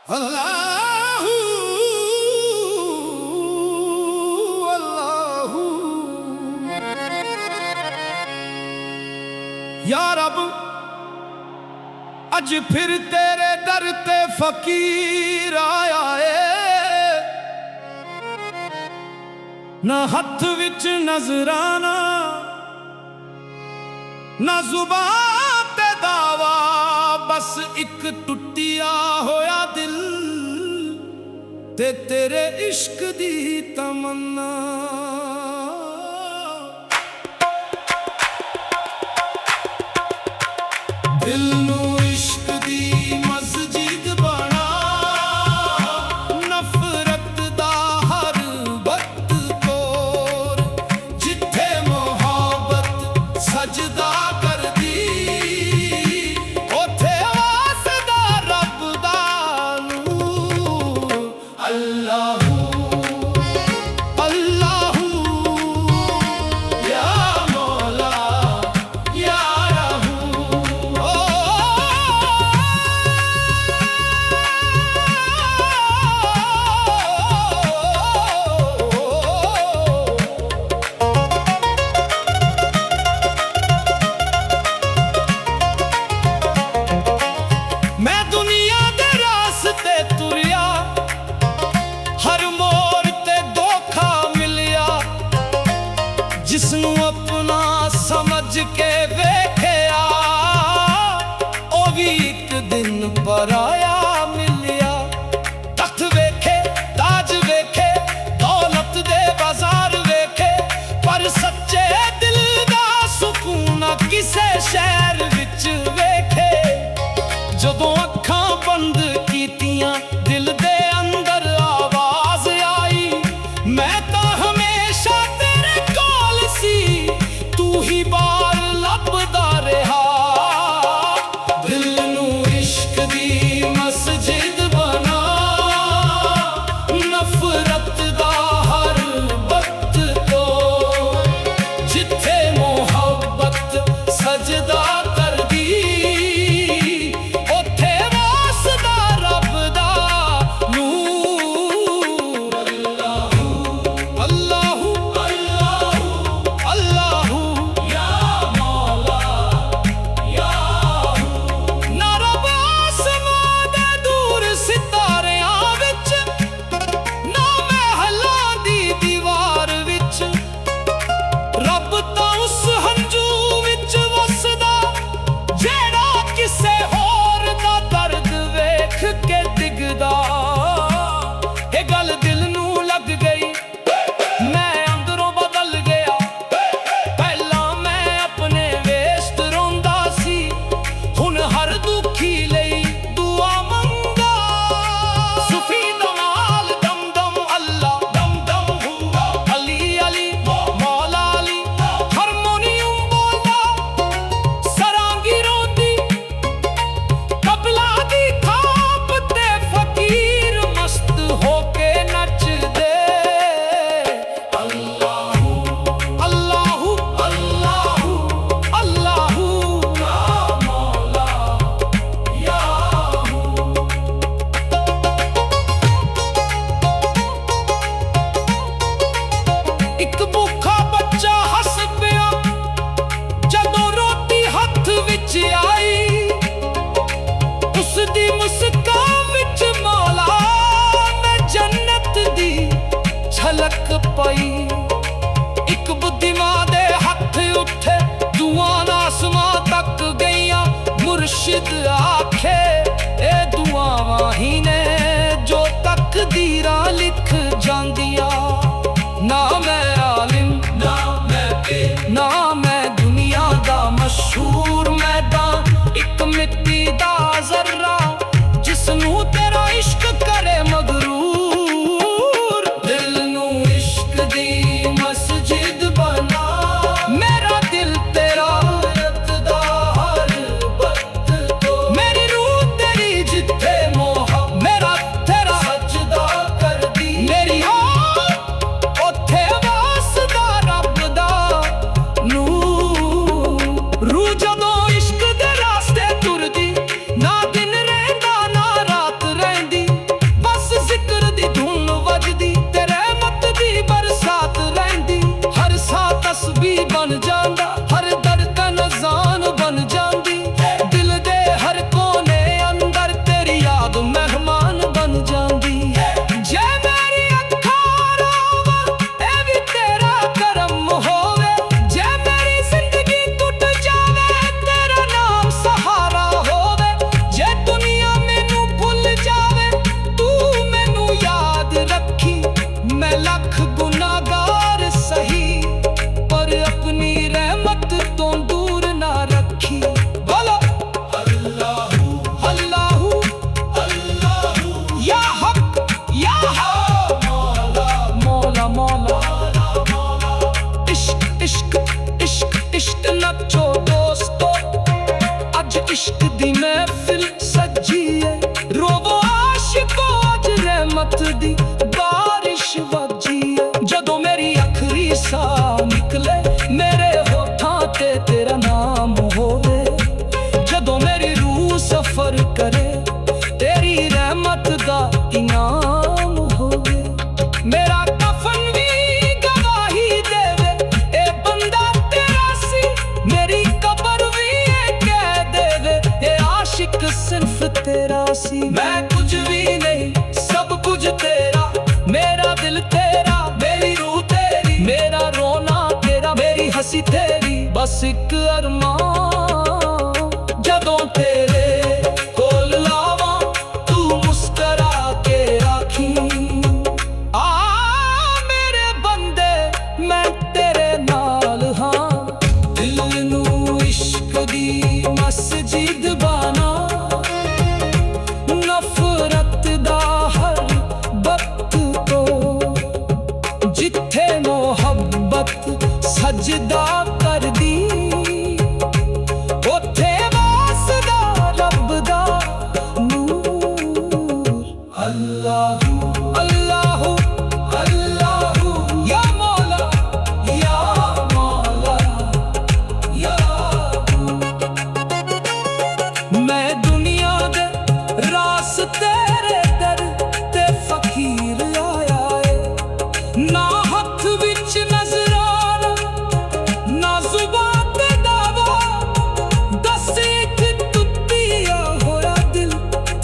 अल्लाहू अल्लाहू या रब अज फिर तेरे दर ते फकीर आया है। ना हथ विच नजराना ना जुबान ते दावा, बस एक टुटिया होया दिल ते तेरे इश्क दी तमन्ना। दिल नू इश्क दी मस्जिद बना, नफरत दा हर वक्त तोर, जिथे मोहब्बत सजदा कर दी, ओथे वासदा रब दा नूर। अल्लाहू अल्लाहू या मौला या जिसनू अपना समझ के वेख्या, ओ भी एक दिन पराया मिलिया। तख्त वेखे ताज वेखे दौलत दे बाजार वेखे, पर सच्चे दिल दा सुकून किसे शहर विच वेखे। जदों अखां बंद कीतियां दिल दे अंदर आवाज आई, मैं तां हमेशा तेरे कोल सी, तू ही बार लभदा रहा। दिल नू इश्क दी मस्जिद बना, नफरत दा हर वक्त तो, जिथे मोहब्बत सजदा कर दी, ओथे वासदा रब दा नूर। अल्लाहू अल्लाहू अल्लाहू अल्लाहू या मौला या ना रब आसमां दे दूर सितारियां विच, ना महलां दी दीवार विच, रब तां उस हंजू विच वसदा, जेड़ा किसे होर दा दर्द वेख के डिगदा। ये गल दिल नू लग गई, मैं अंदरों बदल गया। पहला मैं अपने वेस्ट रोंदा सी, हुण हर दुखी लई दुआ मंगा। सुफी दमाल दम दम अल्लाह दम दम हुआ, अली अली मौला अली हारमोनियम बोलदा, सरांगी रोंदी तबला दी थाप ते फकीर मस्त होके नचदे। अल्लाहू अल्लाहू अल्लाहू अल्लाहू या मौला या एक भूखा बच्चा हस पिया जदों रोटी हथ विच आई, उस दी मुस्कान विच मौला मैं जन्नत दी झलक पई। एक बुद्धिमां दे हथ उठे दुआं आसमां तक गईयां, मुर्शिद आखे ए दुआवां ही ने जो तकदीरां लिख जांदियां। ना मैं आलिम ना मैं ना मैं दुनिया दा मशहूर मैदान, एक मिट्टी दा जर्रा जिसनू तेरा इश्क करे मगरूर। दिल नू इश्क दी मस्जिद बना, मेरा दिल तेरा दा हर वक्त तो, मेरी रूह तेरी जिथे मोह, मेरा तेरा सजदा कर दी। मेरी रहमत दी बारिश वजी जदों मेरी आखरी साह निकले मेरे होठां ते तेरा नाम होवे जदों मेरी रूह सफर करे तेरी रहमत दा इनाम होवे मेरा कफन भी गवाही देवे ए बंदा तेरा सी मेरी कब्र भी कह देवे ए आशिक सिर्फ तेरा सी मैं कुछ भी नहीं सब कुछ तेरा मेरा दिल तेरा मेरी रूह तेरी मेरा रोना तेरा मेरी हंसी तेरी बस एक अरमान जदों तेरे कोल लावां तू मुस्करा के आखी आ मेरे बंदे मैं तेरे नाल हां दिल नू इश्क दी मस्जिद बना नफरत दा हर वक्त तो जिथे मोहब्बत सजदा कर दी उथे वासदा रब दा नूर अल्लाहू अल्लाहू अल्लाहू या मौला या मैं दुनिया दे रास्ते तेरे ते फकीर आया है ना हथ विच नजराना ना जुबान ते दावा दस एक टुटिया होया दिल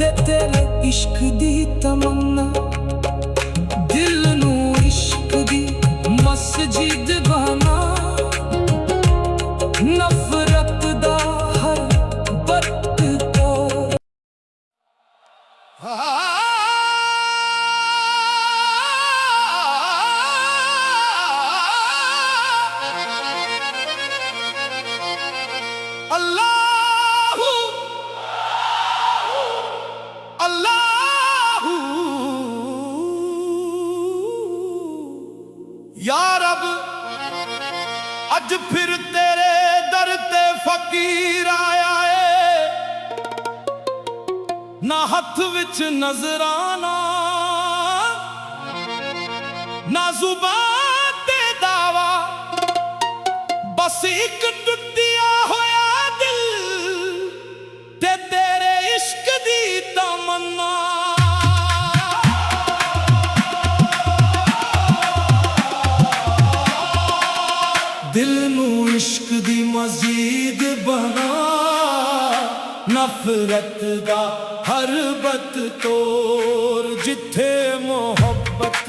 ते तेरे इश्क दी तमन्ना दिल नू इश्क दी मस्जिद बना नफरत दा हर वक्त तो अल्लाहू अल्लाहू या रब अज फिर तेरे दर ते फकीर आया है ना हथ विच नजराना ना जुबान ते दावा बस एक टुटिया होया दिल ते तेरे इश्क दी तमन्ना दिल नू इश्क दी मस्जिद बना नफरत दा हर बत तोर जिथे मोहब्बत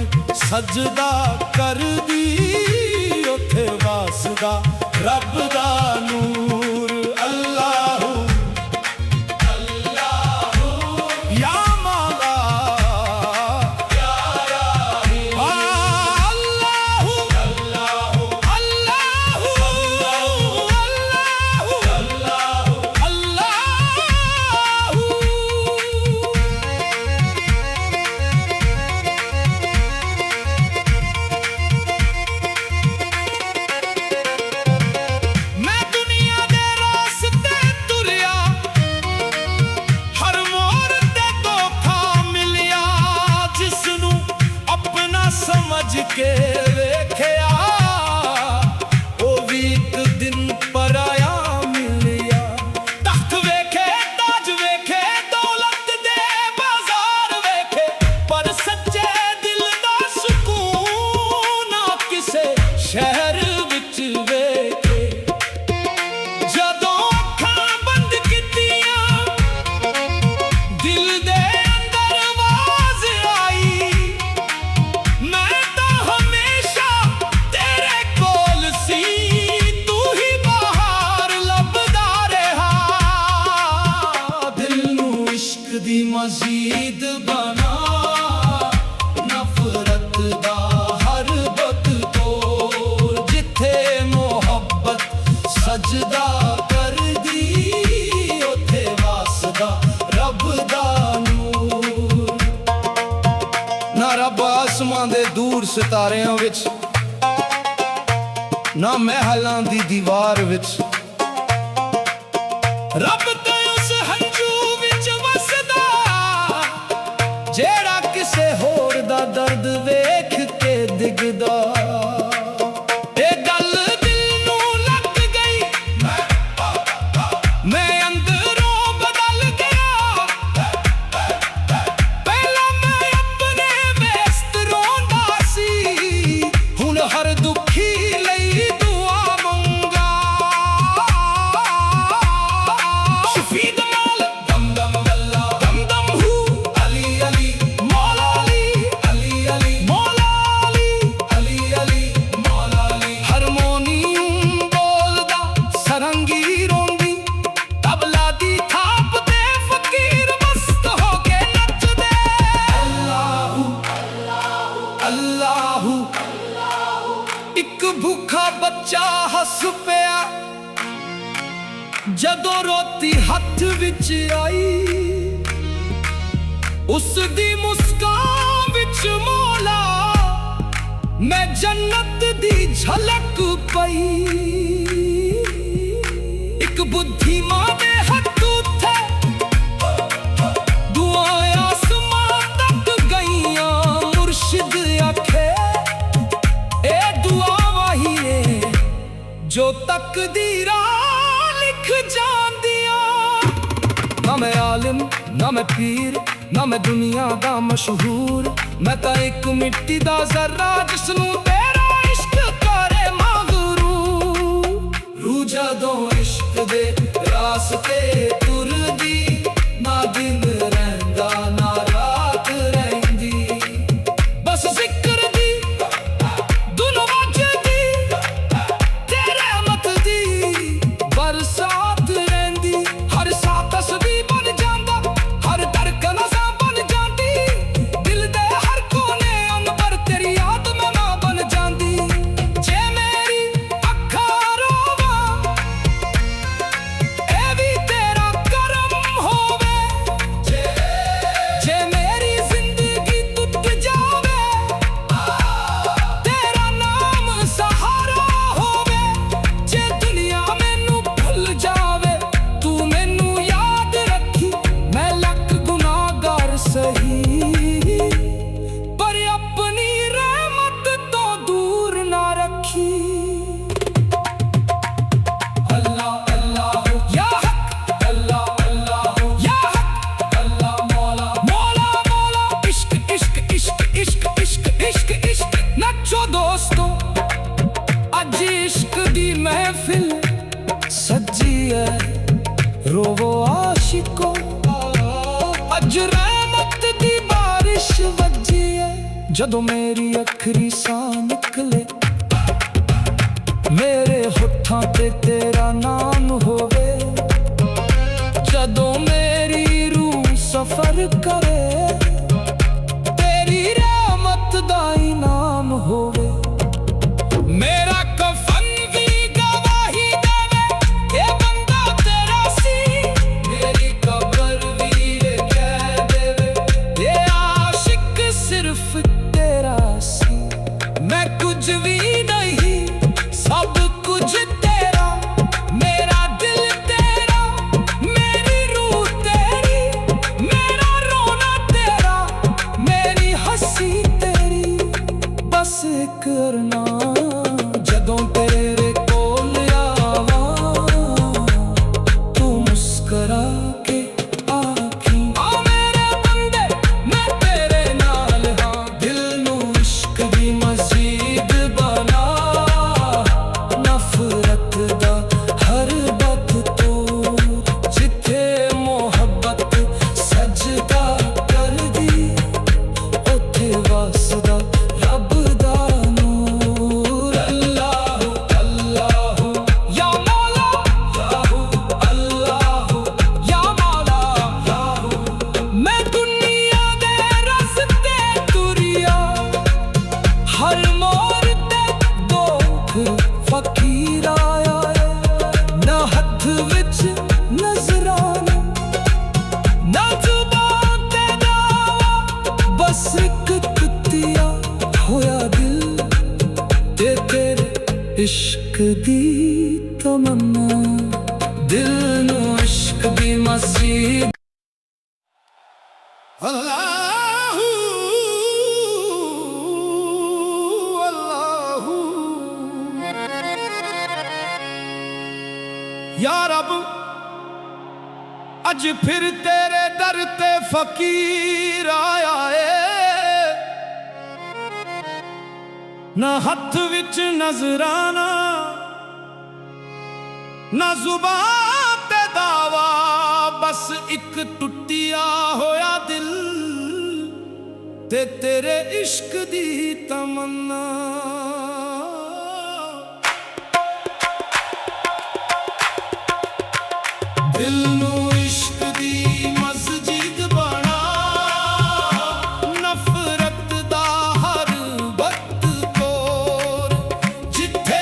सजदा कर दी उथे वासदा रब दा नूर अल्लाहू अल्लाहू या मौला या अल्लाहू अल्लाहू अल्लाहू अल्लाहू अल्लाहू मैं दुनिया दे रास्ते तुरिया हर मोड़ ते धोखा मिलिया जिसनू अपना समझ के वेख्या ओ भी एक दिन पराया मिलिया तख्त वेखे ताज वेखे दौलत दे बाजार वेखे पर सच्चे दिल दा सुकून ना किसे शहर विच वेखे जदों अखां बंद कीतियां दिल दे अंदर आवाज आई मैं तां हमेशा तेरे कोल सी तू ही बाहर लभदा रहा दिल नू इश्क दी मस्जिद बना नफरत दा हर बत तोर जिथे मोहब्बत सजदा कर दी उथे वासदा रब दा नूर ना रब आसमान दे दूर सितारियां विच ना महलां दी दीवार विच रब ते उस हंजू विच वसदा जेड़ा किसे होर भूखा बच्चा हस पिया जदों रोटी हथ विच आई। उस दी मुस्कान विच मौला मैं जन्नत दी झलक पई। एक बुद्धि मां दे हथ उथे दुआएं आसमां तक गईयां। मुर्शिद आखे ए दुआवां ही ने जो तकदीरां लिख जांदियां। ना मैं आलिम ना मैं पीर ना मैं दुनिया दा मशहूर, मैं तां एक मिट्टी दा जर्रा जिसनूं तेरा इश्क करे मगरूर। रूह जदों इश्क दे रास्ते तुरदी ना दिन रहिंदा ना रात रहिंदी। बस जिक्र दी धुन वजदी तेरे रहमत दी बरसात रहिंदी। हर सा तस्बीह बन जांदा हर धड़कन सजी है रोवो आशिको अज रहमत दी बारिश वजी है। जदों मेरी अखरी सा निकले मेरे होठां ते तेरा नाम होवे। जदों मेरी रूह सफर करे तेरी रहमत दा इनाम होवे। मेरा कफन भी गवाही देवे ये बंदा तेरा सी, मेरी कब्र भी कह देवे ये आशिक सिर्फ तेरा सी। मैं कुछ भी नहीं सब कुछ तेरा, मेरा दिल तेरा मेरी रूह तेरी, मेरा रोना तेरा मेरी हंसी तेरी। बस एक करना जदों तेरे कोल आवां तू मुस्करा के आखी आ मेरे बंदे मैं तेरे नाल हां। दिल नू इश्क दी मस्जिद बना नफरत दा हर बत तो जिथे मोहब्बत सजदा कर दी उथे वसदा रब दा नूर। अल्लाहु अल्लाहु या मौला अल्लाहु या मौला। मैं दुनिया दे रस्ते तुरिया हर मोड़ ते दुख फकीर आया ना हथ विच नजराना ना जुबान ते दावा बस एक कुत्तिया होया दिल ते तेरे इश्क दी तमन्ना। दिल नू इश्क दी मस्जिद। अल्लाहू अल्लाहू या रब अज फिर तेरे दर ते फकीर आया है। ना हथ विच नजराना ना जुबान ते दावा बस एक टुटिया होया दिल ते तेरे इश्क दी तमन्ना। दिल नू इश्क दी मस्जिद बना नफरत दा हर वक्त तोर जिथे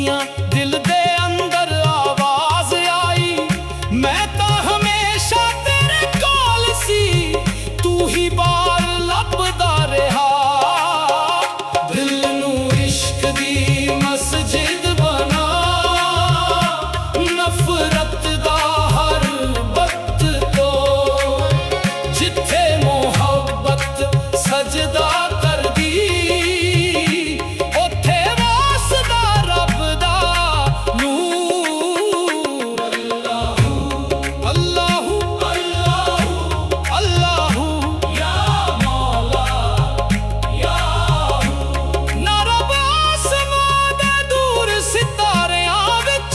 सुनिया दिल दे अंदर आवाज आई, मैं तो हमेशा तेरे कोल सी, तू ही बार लभदा रहा। दिल नू इश्क दी मस्जिद बना, नफरत दा हर वक्त तो, जिथे मोहब्बत सजदा करदी, ओथे वासदा रब दा नूर। अल्लाहू अल्लाहू अल्लाहू अल्लाहू या मौला या ना रब आसमां दे दूर सितारियां विच,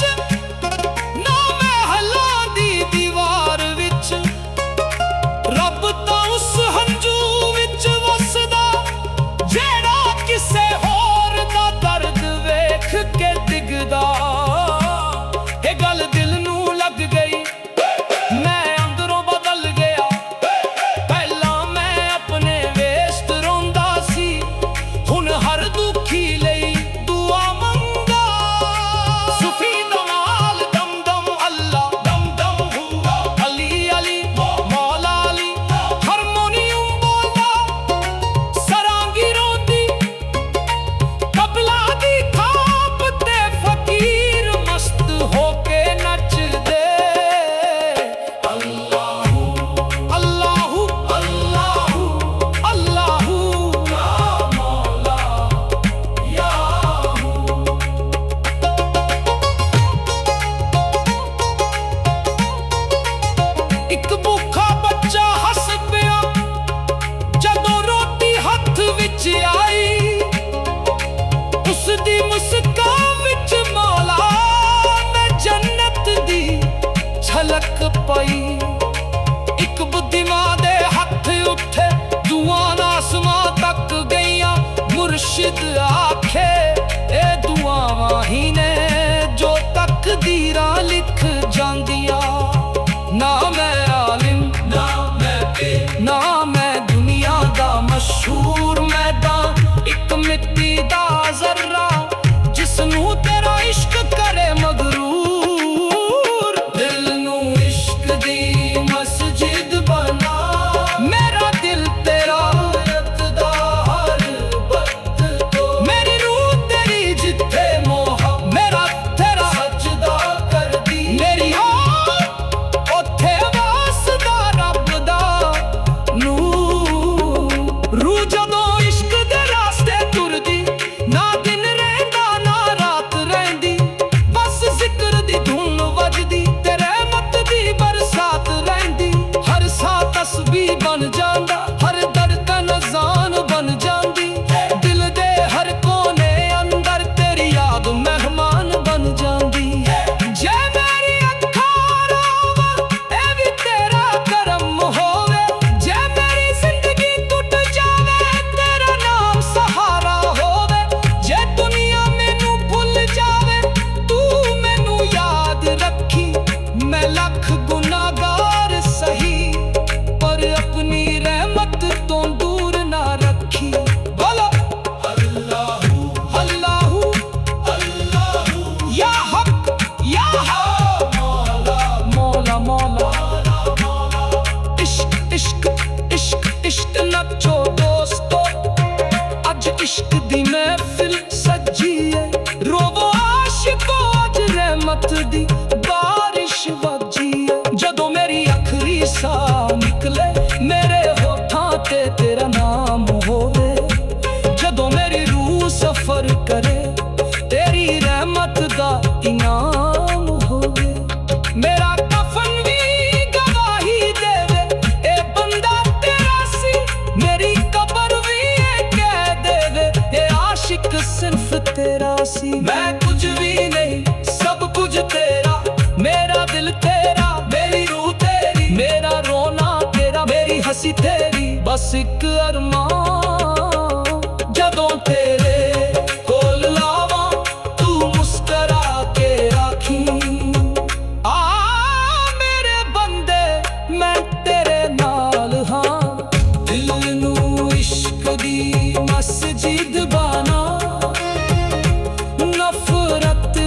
ना महलां दी दीवार विच, रब तां उस हंजू विच वसदा जेड़ा किसे होर दा दर्द वेख के डिगदा। ये गल दिल नू लग गई, मैं अंदरों बदल गया। पहला मैं अपने वेश च रोंदा सी, हुण हर दुखी लई दुआ मंगा। सुफी दा नाल दम दम अल्लाह, दम दम हुआ अली अली मौला अली, हारमोनियम बोलदा सरांगी रोंदी, तबला दी थाप ते फकीर मस्त होके नचदे। अल्लाहू अल्लाहू अल्लाहू अल्लाहू या मौला या एक भूखा बच्चा हस पिया जदों रोटी हथ विच आई, उसदी मुस्कान विच मौला मैं जन्नत दी झलक पाई। एक बुद्धिमान दे हथ उठे, दुआं आसमां तक गईयां, मुर्शिद आखे ए दुआवां ही ने जो तकदीरां लिख जांदियां। ना मैं आलिम ना मैं पीर, ना मैं दुनिया दा मशहूर मैदान, एक मिट्टी दा जर्रा जिसनू तेरा इश्क करे मगरूर। दिल नू इश्क दी मस्जिद बना, मेरा दिल तेरा रतदा हर वक्त तो, मेरी रूह तेरी जिथे मोह मेरा तेरा सजदा करदी, मेरी ओथे वासदा रब दा नूर। रूह जदों इश्क दे रास्ते तुरदी, ना दिन रहिंदा ना रात रहिंदी, बस जिक्र दी धुन वजदी, ते रहमत दी बरसात रहिंदी। हर सा तस्बीह बन जांदा, हर धड़कन अज़ान बन जांदी, दिल दे हर कोने अंदर तेरी याद मेहमान बन जांदी। जे मेरी अखां रोवे ए भी तेरा करम होवे, जे मेरी जिंदगी टुट जावे तेरा नाम सहारा होवे, जे दुनिया मैनू भुल जावे तू मैनू याद रखी। मैं लख गुनाहगार सही पर अपनी रहमत तो दूर ना रखी। बोलो अल्लाहू अल्लाहू अल्लाहू या हक या मौला मौला मौला। इश्क इश्क इश्क इश्क नचो दोस्तो, अज इश्क दी महफिल सजी है, रोवो आशिको अज रहमत दी बारिश वजी है। जदों मेरी आखरी साह निकले, मेरे होठां ते तेरा नाम होवे, जदों मेरी रूह सफर करे, तेरी रहमत दा इनाम होवे। मेरा कफन भी गवाही देवे, ए बंदा तेरा सी, मेरी कब्र भी ए कह देवे, ए आशिक सिर्फ तेरा सी। मैं कुछ भी नहीं सब कुछ तेरा, मेरा दिल तेरा, मेरी रूह तेरी, मेरा रोना तेरा, मेरी हंसी तेरी, बस एक अरमान जदों तेरे कोल लावां, तू मुस्करा के आखी आ मेरे बंदे मैं तेरे नाल हां। दिल नू इश्क दी मस्जिद बना, नफरत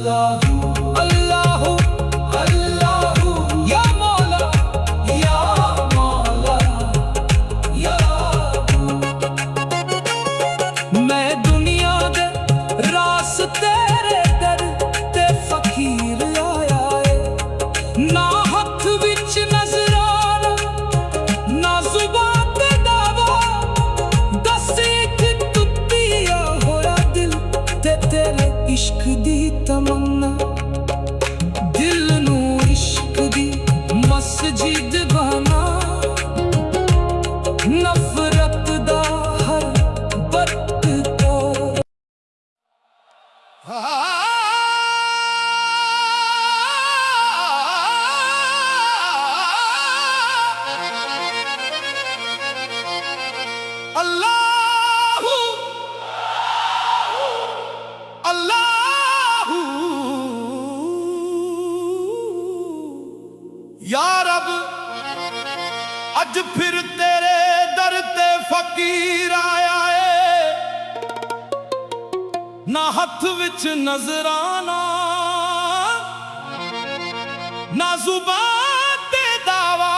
अल्लाहू अल्लाहू या मौला या मौला या मैं दुनिया दे रास्ते तेरे दर ते फकीर आया है ना हथ विच नजराना ना जुबान ते दावा दस एक टुटिया होया दिल ते तेरे इश्क दी तमन्ना दिल नू इश्क दी मस्जिद बना नफरत दा हर बत तो अल्लाहू अल्लाहू या रब अज फिर तेरे दर ते फकीर आया है ना हथ विच नजराना ना जुबान ते दावा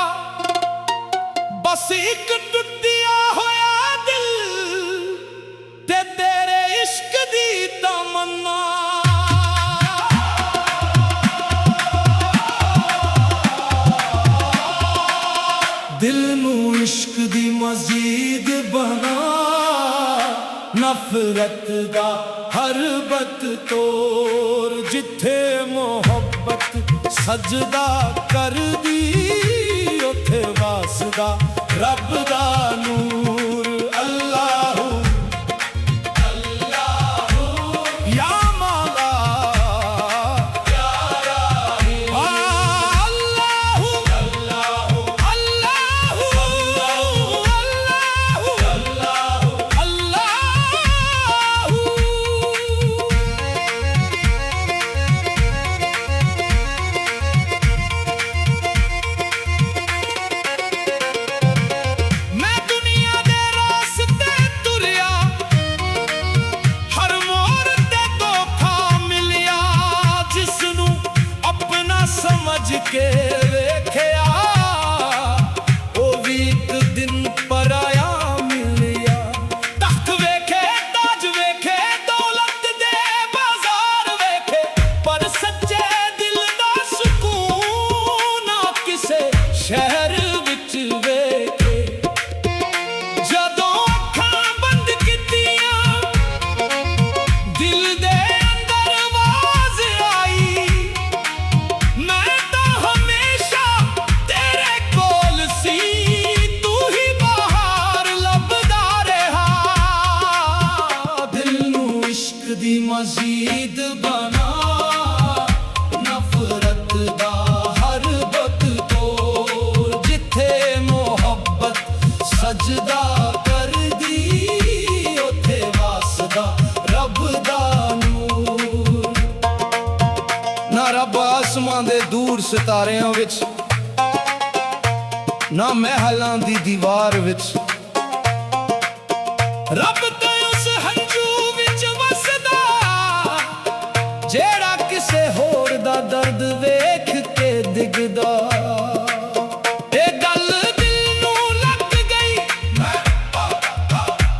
बस एक टुटिया होया दिल ते तेरे इश्क दी तमन्ना दिल नू इश्क दी मस्जिद बना नफरत दा हर बत तोर जिथे मोहब्बत सजदा कर दी उथे वासदा रब दा नूर अल्लाहू अल्लाहू या मौला या राही अल्लाहू अल्लाहू अल्लाहू अल्लाहू अल्लाहू मैं दुनिया दे रास्ते तुरिया हर मोड़ ते धोखा मिलिया जिसनू अपना समझ के वेख्या ओ भी एक दिन पराया मिलिया तख्त वेखे ताज वेखे दौलत दे बाजार वेखे पर सच्चे दिल दा सुकून ना किसे शहर विच वेखे जदों अखां बंद कीतियां दिल दे अंदर आवाज आई मैं तां हमेशा तेरे कोल सी तू ही बाहर लभदा रहा दिल नू इश्क दी मस्जिद बना नफरत दा हर बत तोर जिथे मोहब्बत सजदा कर दी उथे वासदा रब दा नूर ना रब आसमां दे दूर सितारियां विच ना महलां दी दीवार विच रब ते उस हंजू विच वसदा जेड़ा किसे होर दा दर्द वेख के दिगदा ए गल दिल नू लग गई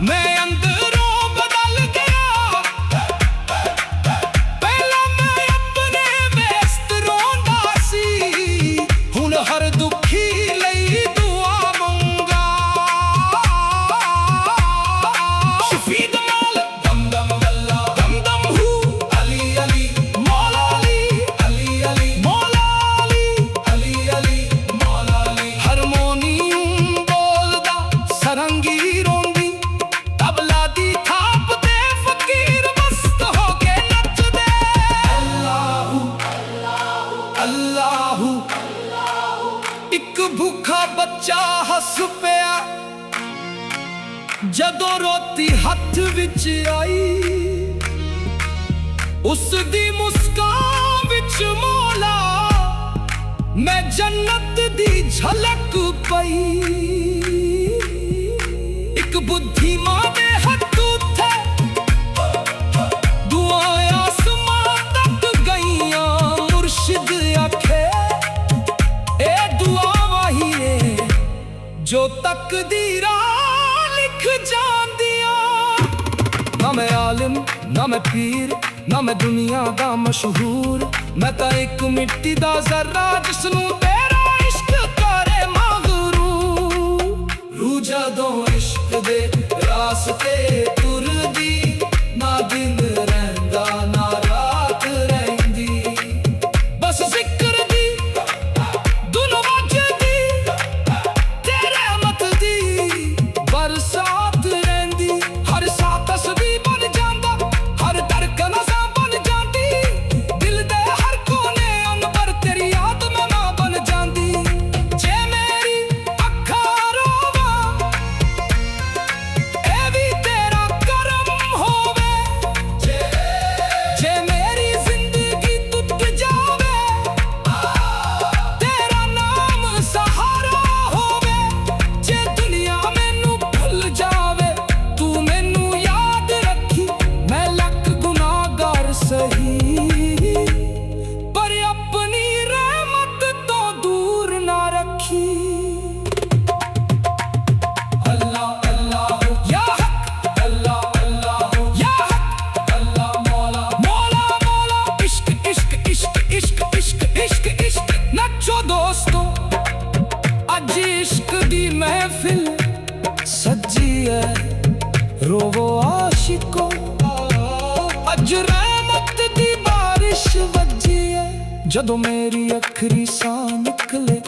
मैं अंदरों बदल गया पहला मैं अपने व्यस्त रोंदा सी हुण हर दुखी लई दुआ मंगा शफी दमाल दम दम अल्लाह दम दम हू अली अली मौला अली अली अली मौला अली अली अली मौला अली हारमोनियम बोलदा सरंगी रोंदी तबला दी थाप ते फकीर मस्त हो के नचदे अल्लाहू अल्लाहू एक भूखा बच्चा हस पिया जदों रोटी हथ विच आई उस दी मुस्कान विच मौला मैं जन्नत दी झलक पई एक बुद्धिमान दे हथ उथे दुआएं आसमां तक गई ਤਕਦੀਰਾਂ ਲਿਖ ਜਾਂਦੀਆਂ। ਨਾ ਮੈਂ ਆਲਿਮ ਨਾ ਮੈਂ ਪੀਰ ਨਾ ਮੈਂ ਦੁਨੀਆ ਦਾ ਮਸ਼ਹੂਰ, ਮੈਂ ਤਾਂ ਇੱਕ ਮਿੱਟੀ ਦਾ ਜ਼ਰਾ ਜਿਸਨੂੰ ਤੇਰਾ ਇਸ਼ਕ ਕਰੇ ਮਗਰੂਰ। ਰੂਹ ਜਦੋਂ ਇਸ਼ਕ ਦੇ ਰਾਸਤੇ ਤੁਰਦੀ, ਨਾ ਦਿਨ ਰਹਿੰਦਾ ਨਾ ਰਾਤ ਰਹਿੰਦੀ, ਬਸ ਜ਼ਿਕਰ ਦੀ ਧੁਨ ਵੱਜਦੀ, ਤੇਰੇ ਮਤ ਦੀ ਬਰਸਾਤ ਰਹਿੰਦੀ। ਹਰ ਸਾਹ ਤਸਬੀਹ ਬਣ ਜਾਂਦਾ, ਹਰ ਧੜਕਨ ਅਜ਼ਾਂ ਬਣ ਜਾਂਦੀ, ਦਿਲ ਦੇ ਹਰ ਕੋਨੇ ਅੰਬਰ ਤੇਰੀ ਯਾਦ ਮਹਿਮਾਂ ਬਣ ਜਾਂਦੀ। ਜੇ ਮੇਰੀ ਅੱਖਾਂ ਰੋਵਾਂ ਇਹ ਵੀ ਤੇਰਾ ਕਰਮ ਹੋਵੇ, ਜੇ ਮੇਰੀ ਜ਼ਿੰਦਗੀ ਟੁੱਟ ਜਾਵੇ ਤੇਰਾ ਨਾਮ ਸਹਾਰਾ ਹੋਵੇ। ਜੇ ਦੁਨੀਆ ਮੈਨੂੰ ਭੁੱਲ ਜਾਵੇ ਤੂੰ ਮੈਨੂੰ ਯਾਦ ਰੱਖੀ, ਮੈਂ ਲੱਖ ਗੁਨਾਹਗਾਰ ਸਹੀ ਪਰ ਆਪਣੀ ਰਹਿਮਤ ਤੋਂ ਦੂਰ ਨਾ ਰੱਖੀ। ਅੱਲਾਹ ਅੱਲਾਹ ਯਾ ਹੱਕ, ਅੱਲਾਹ ਅੱਲਾਹ ਯਾ ਹੱਕ, ਅੱਲਾਹ ਮੌਲਾ ਮੌਲਾ ਮੌਲਾ। ਇਸ਼ਕ ਇਸ਼ਕ ਇਸ਼ਕ ਇਸ਼ਕ ਇਸ਼ਕ ਇਸ਼ਕ ਇਸ਼ਕ। ਨੱਚੋ ਦੋਸਤੋ ਅੱਜ ਇਸ਼ਕ ਦੀ ਮਹਿਫਿਲ ਸੱਜੀ ਹੈ, ਰੋਵੋ ਆਸ਼ਿਕੋ ਅੱਜ ਰਹਿਮਤ ਦੀ ਬਾਰਿਸ਼ ਵੱਜੀ ਹੈ। ਜਦੋਂ ਮੇਰੀ ਆਖਰੀ ਸਾਹ ਨਿਕਲੇ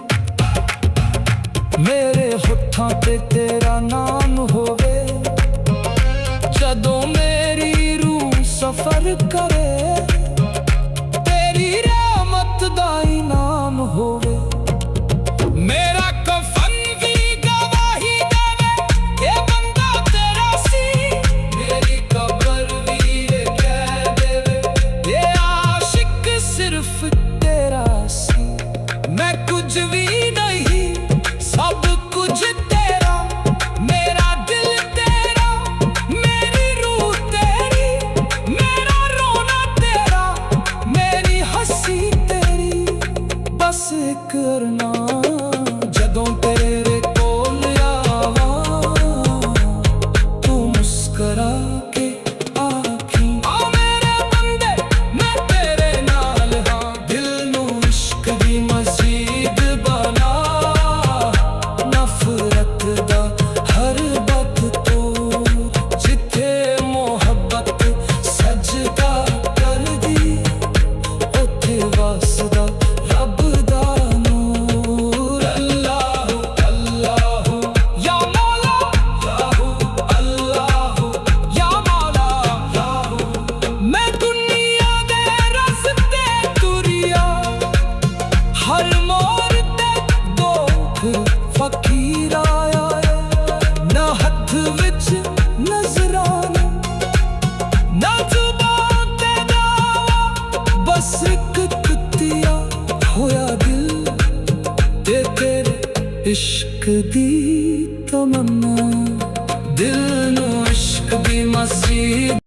ਮੇਰੇ ਹੋਠਾਂ ਤੇ ਤੇਰਾ ਨਾਮ ਹੋਵੇ, ਜਦੋਂ ਮੇਰੀ ਰੂਹ ਸਫ਼ਰ ਕਰੇ ਤੇਰੀ ਰਹਿਮਤ ਦਾ ਇਨਾਮ ਹੋਵੇ। ਮੇਰਾ ਕਫਨ ਵੀ ਗਵਾਹੀ ਦੇਵੇ ਇਹ ਬੰਦਾ ਤੇਰਾ ਸੀ, ਮੇਰੀ ਕਬਰ ਵੀ ਇਹ ਕਹਿ ਦੇਵੇ ਇਹ ਆਸ਼ਿਕ ਸਿਰਫ ਤੇਰਾ ਸੀ। ਮੈਂ ਕੁਝ ਵੀ ਨਹੀਂ ਸਭ ਕੁਝ ਤੇਰਾ, ਮੇਰਾ ਦਿਲ ਤੇਰਾ, ਮੇਰੀ ਰੂਹ ਤੇਰੀ, ਮੇਰਾ ਰੋਣਾ ਤੇਰਾ, ਮੇਰੀ ਹੱਸੀ ਤੇਰੀ। ਬਸ ਇੱਕ ਅਰਮਾਨ ਜਦੋਂ ਤੇਰੇ ਕੋਲ ਆਵਾਂ ਤੂੰ ਮੁਸਕਰਾ ਕੇ ਆਖੀਂ ਆ ਮੇਰੇ ਬੰਦੇ ਮੈਂ ਤੇਰੇ ਨਾਲ ਹਾਂ। ਦਿਲ ਨੂੰ ਇਸ਼ਕ ਦੀ ਮਸਜਿਦ ਬਣਾ, ਨਫ਼ਰਤ ਦਾ ਹਰ ਬਤ ਤੋਂ ਜਿੱਥੇ ਮੁਹੱਬਤ ਸਜਦਾ ਕਰਦੀ ਉੱਥੇ ਵਸਦਾ ਰੱਬ ਦਾ ਨੂਰ। ਅੱਲਾਹੁ ਅੱਲਾਹੁ ਯਾ ਮੌਲਾ, ਅੱਲਾਹੁ ਯਾ ਮੌਲਾ। ਮੈਂ ਦੁਨੀਆ ਦੇ ਰਸਤੇ ਤੁਰਿਆ, ਹਰ ਮੋੜ ਤੇ ਦੁੱਖ ਫਕੀਰ ਆਇਆ ਏ। ਨਾ ਹੱਥ ਵਿੱਚ ਨਜ਼ਰਾਨਾ ਨਾ ਜ਼ੁਬਾਨ ਤੇ ਦਾਵਾ, ਬਸ ਇੱਕ ਟੁੱਟਿਆ ਹੋਇਆ ਦਿਲ ਤੇ ਤੇਰੇ ਇਸ਼ਕ ਦੀ ਤਮੰਨਾ। ਦਿਲ ਨੂੰ ਇਸ਼ਕ ਦੀ ਮਸਜਿਦ